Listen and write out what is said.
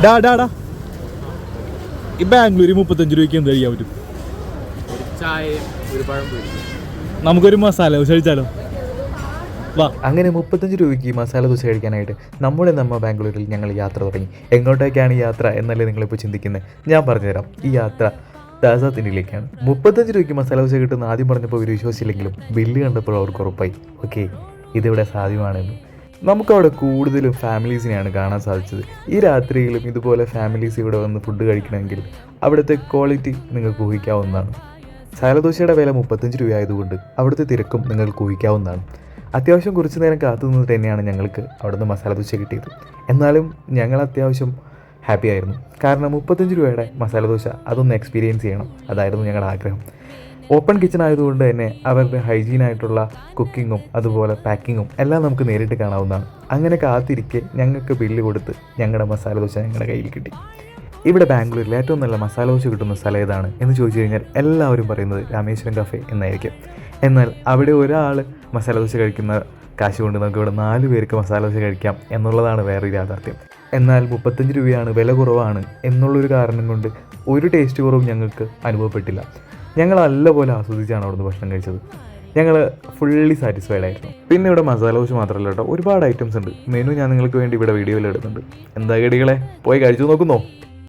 ഡാ ഡാ ഡാ ഈ ബാംഗ്ലൂർ 35 രൂപയ്ക്ക് എന്ത് കഴിക്കാൻ പറ്റും? നമുക്കൊരു മസാല ദോശ കഴിച്ചാലോ? വാ. അങ്ങനെ 35 രൂപയ്ക്ക് മസാല ദോശ കഴിക്കാനായിട്ട് നമ്മ ബാംഗ്ലൂരിൽ ഞങ്ങൾ യാത്ര തുടങ്ങി. എങ്ങോട്ടേക്കാണ് ഈ യാത്ര എന്നല്ലേ നിങ്ങളിപ്പോൾ ചിന്തിക്കുന്നത്? ഞാൻ പറഞ്ഞുതരാം. ഈ യാത്ര ദാസാത്ത് ഇന്ത്യയിലേക്കാണ്. 35 രൂപയ്ക്ക് മസാല ദോശ കിട്ടുന്ന ആദ്യം പറഞ്ഞപ്പോൾ ഒരു വിശ്വസിച്ചില്ലെങ്കിലും ബില്ല് കണ്ടപ്പോൾ അവർക്ക് ഉറപ്പായി, ഓക്കെ ഇതിവിടെ സാധ്യമാണെന്ന്. നമുക്കവിടെ കൂടുതലും ഫാമിലീസിനെയാണ് കാണാൻ സാധിച്ചത്. ഈ രാത്രിയിലും ഇതുപോലെ ഫാമിലീസ് ഇവിടെ വന്ന് ഫുഡ് കഴിക്കണമെങ്കിൽ അവിടുത്തെ ക്വാളിറ്റി നിങ്ങൾക്ക് ഊഹിക്കാവുന്നതാണ്. മസാലദോശയുടെ വില 35 രൂപ ആയതുകൊണ്ട് അവിടുത്തെ തിരക്കും നിങ്ങൾക്ക് ഊഹിക്കാവുന്നതാണ്. അത്യാവശ്യം കുറച്ച് നേരം കാത്തു നിന്നിട്ട് തന്നെയാണ് ഞങ്ങൾക്ക് അവിടുന്ന് മസാല ദോശ കിട്ടിയത്. എന്നാലും ഞങ്ങൾ അത്യാവശ്യം ഹാപ്പി ആയിരുന്നു. കാരണം 35 രൂപയുടെ മസാല ദോശ അതൊന്ന് എക്സ്പീരിയൻസ് ചെയ്യണം, അതായിരുന്നു ഞങ്ങളുടെ ആഗ്രഹം. ഓപ്പൺ കിച്ചൺ ആയതുകൊണ്ട് തന്നെ അവരുടെ ഹൈജീനായിട്ടുള്ള കുക്കിങ്ങും അതുപോലെ പാക്കിങ്ങും എല്ലാം നമുക്ക് നേരിട്ട് കാണാവുന്നതാണ്. അങ്ങനെ കാത്തിരിക്കെ ഞങ്ങൾക്ക് ബില്ല് കൊടുത്ത് ഞങ്ങളുടെ മസാല ദോശ ഞങ്ങളുടെ കയ്യിൽ കിട്ടി. ഇവിടെ ബാംഗ്ലൂരിൽ ഏറ്റവും നല്ല മസാല ദോശ കിട്ടുന്ന സ്ഥലം ഏതാണ് എന്ന് ചോദിച്ചു കഴിഞ്ഞാൽ എല്ലാവരും പറയുന്നത് രാമേശ്വരം കഫേ എന്നായിരിക്കും. എന്നാൽ അവിടെ ഒരാൾ മസാല ദോശ കഴിക്കുന്ന കാശ് കൊണ്ട് നമുക്ക് ഇവിടെ 4 പേർക്ക് മസാല ദോശ കഴിക്കാം എന്നുള്ളതാണ് വേറൊരു യാഥാർത്ഥ്യം. എന്നാൽ 35 രൂപയാണ്, വില കുറവാണ് എന്നുള്ളൊരു കാരണം കൊണ്ട് ഒരു ടേസ്റ്റ് കുറവും ഞങ്ങൾക്ക് അനുഭവപ്പെട്ടില്ല. ഞങ്ങൾ നല്ലപോലെ ആസ്വദിച്ചാണ് അവിടുന്ന് ഭക്ഷണം കഴിച്ചത്. ഞങ്ങൾ ഫുള്ളി സാറ്റിസ്ഫൈഡ് ആയിരുന്നു. പിന്നെ ഇവിടെ മസാല ദോശ മാത്രമല്ല കേട്ടോ, ഒരുപാട് ഐറ്റംസ് ഉണ്ട്. മെനു ഞാൻ നിങ്ങൾക്ക് വേണ്ടി ഇവിടെ വീഡിയോയിൽ ഇടുന്നുണ്ട്. എന്താ കടികളെ പോയി കഴിച്ചു നോക്കുന്നോ?